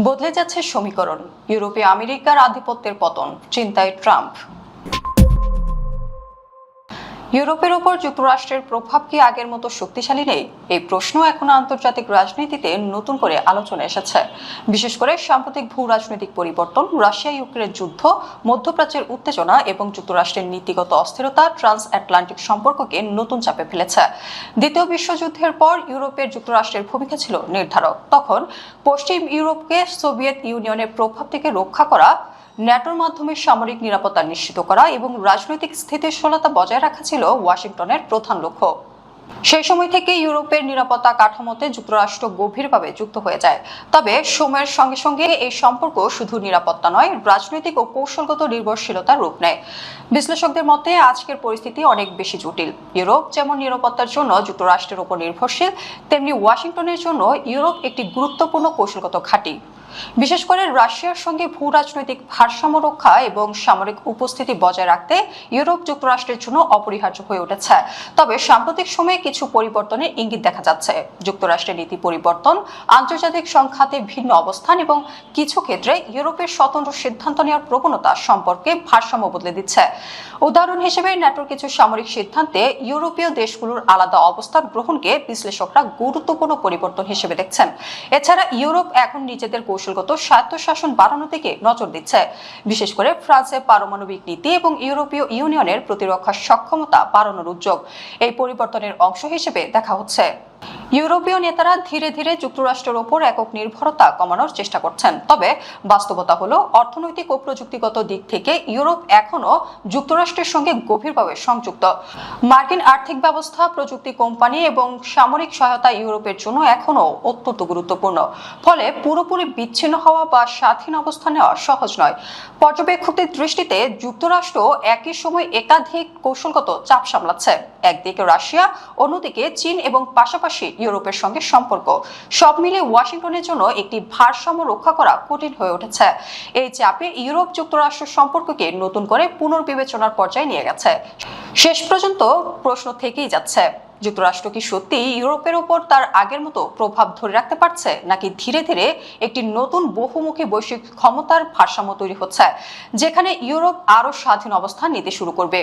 বদলে যাচ্ছে সমীকরণ। ইউরোপে আমেরিকার আধিপত্যের পতন, চিন্তায় ট্রাম্প। ইউরোপের ওপর যুক্তরাষ্ট্রের প্রভাব কি আগের মতো শক্তিশালী নেই? এই প্রশ্ন এখন আন্তর্জাতিক রাজনীতিতে নতুন করে আলোচনা এসেছে। বিশেষ করে সাম্প্রতিক ভূ রাজনৈতিক পরিবর্তন, রাশিয়া ইউক্রেন যুদ্ধ, মধ্যপ্রাচ্যের উত্তেজনা এবং যুক্তরাষ্ট্রের নীতিগত অস্থিরতা ট্রান্স আটলান্টিক সম্পর্ককে নতুন চাপে ফেলেছে। দ্বিতীয় বিশ্বযুদ্ধের পর ইউরোপের যুক্তরাষ্ট্রের ভূমিকা ছিল নির্ধারক। তখন পশ্চিম ইউরোপকে সোভিয়েত ইউনিয়নের প্রভাব থেকে রক্ষা করা, ন্যাটোর মাধ্যমে সামরিক নিরাপত্তা নিশ্চিত করা এবং রাজনৈতিক স্থিতিশীলতা বজায় রাখা ছিল ওয়াশিংটনের প্রধান লক্ষ্য। সেই সময় থেকে ইউরোপের নিরাপত্তা কাঠামোতে যুক্তরাষ্ট্র গভীরভাবে যুক্ত হয়ে যায়। তবে সময়ের সঙ্গে সঙ্গে এই সম্পর্ক শুধু নিরাপত্তা নয়, রাজনৈতিক ও কৌশলগত নির্ভরশীলতার রূপ নেয়। বিশ্লেষকদের মতে আজকের পরিস্থিতি অনেক বেশি জটিল। ইউরোপ যেমন নিরাপত্তার জন্য যুক্তরাষ্ট্রের উপর নির্ভরশীল, তেমনি ওয়াশিংটনের জন্য ইউরোপ একটি গুরুত্বপূর্ণ কৌশলগত ঘাঁটি। বিশেষ করে রাশিয়ার সঙ্গে ভূ রাজনৈতিক ভারসাম্য রক্ষা এবং সামরিক উপস্থিতি বজায় রাখতে ইউরোপ যুক্তরাষ্ট্রের জন্য অপরিহার্য হয়ে উঠেছে। তবে সাম্প্রতিক সময়ে কিছু পরিবর্তনের ইঙ্গিত দেখা যাচ্ছে। যুক্তরাষ্ট্রের নীতি পরিবর্তন, আন্তর্জাতিক সংঘাতে ভিন্ন অবস্থান এবং কিছু ক্ষেত্রে ইউরোপের স্বতন্ত্র সিদ্ধান্ত নেওয়ার প্রবণতা সম্পর্কে ভারসাম্য বদলে দিচ্ছে। উদাহরণ হিসেবে ন্যাটোর কিছু সামরিক সিদ্ধান্তে ইউরোপীয় দেশগুলোর আলাদা অবস্থান গ্রহণকে বিশ্লেষকরা গুরুত্বপূর্ণ পরিবর্তন হিসেবে দেখছেন। এছাড়া ইউরোপ এখন নিজেদের কৌশলগত স্বায়ত্তশাসন বাড়ানোর দিকে নজর দিচ্ছে। বিশেষ করে ফ্রান্সের পারমাণবিক নীতি এবং ইউরোপীয় ইউনিয়নের প্রতিরক্ষা সক্ষমতা বাড়ানোর উদ্যোগ এই পরিবর্তনের অংশ হিসেবে দেখা হচ্ছে। ইউরোপীয় নেতারা ধীরে ধীরে যুক্তরাষ্ট্রের ওপর একক নির্ভরতা কমানোর চেষ্টা করছেন। তবে বাস্তবতা হলো অর্থনৈতিক ও প্রযুক্তিগত দিক থেকে ইউরোপ এখনো যুক্তরাষ্ট্রের সঙ্গে গভীরভাবে সংযুক্ত। মার্কিন আর্থিক ব্যবস্থা, প্রযুক্তি কোম্পানি এবং সামরিক সহায়তা ইউরোপের জন্য এখনো অত্যন্ত গুরুত্বপূর্ণ। ফলে পুরোপুরি বিচ্ছিন্ন হওয়া বা স্বাধীন অবস্থান নেওয়া সহজ নয়। পর্যবেক্ষকদের দৃষ্টিতে যুক্তরাষ্ট্র একই সময় একাধিক কৌশলগত চাপ সামলাচ্ছে। একদিকে রাশিয়া, অন্যদিকে চীন এবং পাশাপাশি ইউরোপের সঙ্গে সম্পর্ক। সব মিলে ওয়াশিংটনের জন্য একটি ভারসাম্য রক্ষা করা কঠিন হয়ে উঠেছে। এই চাপে ইউরোপ যুক্তরাষ্ট্র সম্পর্ককে নতুন করে পুনর্বিবেচনার পর্যায়ে নিয়ে গেছে। শেষ পর্যন্ত প্রশ্ন থেকেই যাচ্ছে, যুক্তরাষ্ট্র কি সত্যি ইউরোপের উপর তার আগের মতো প্রভাব ধরে রাখতে পারছে, নাকি ধীরে ধীরে একটি নতুন বহুমুখী বৈশ্বিক ক্ষমতার ভারসাম্য তৈরি হচ্ছে, যেখানে ইউরোপ আরো স্বাধীন অবস্থান নিতে শুরু করবে?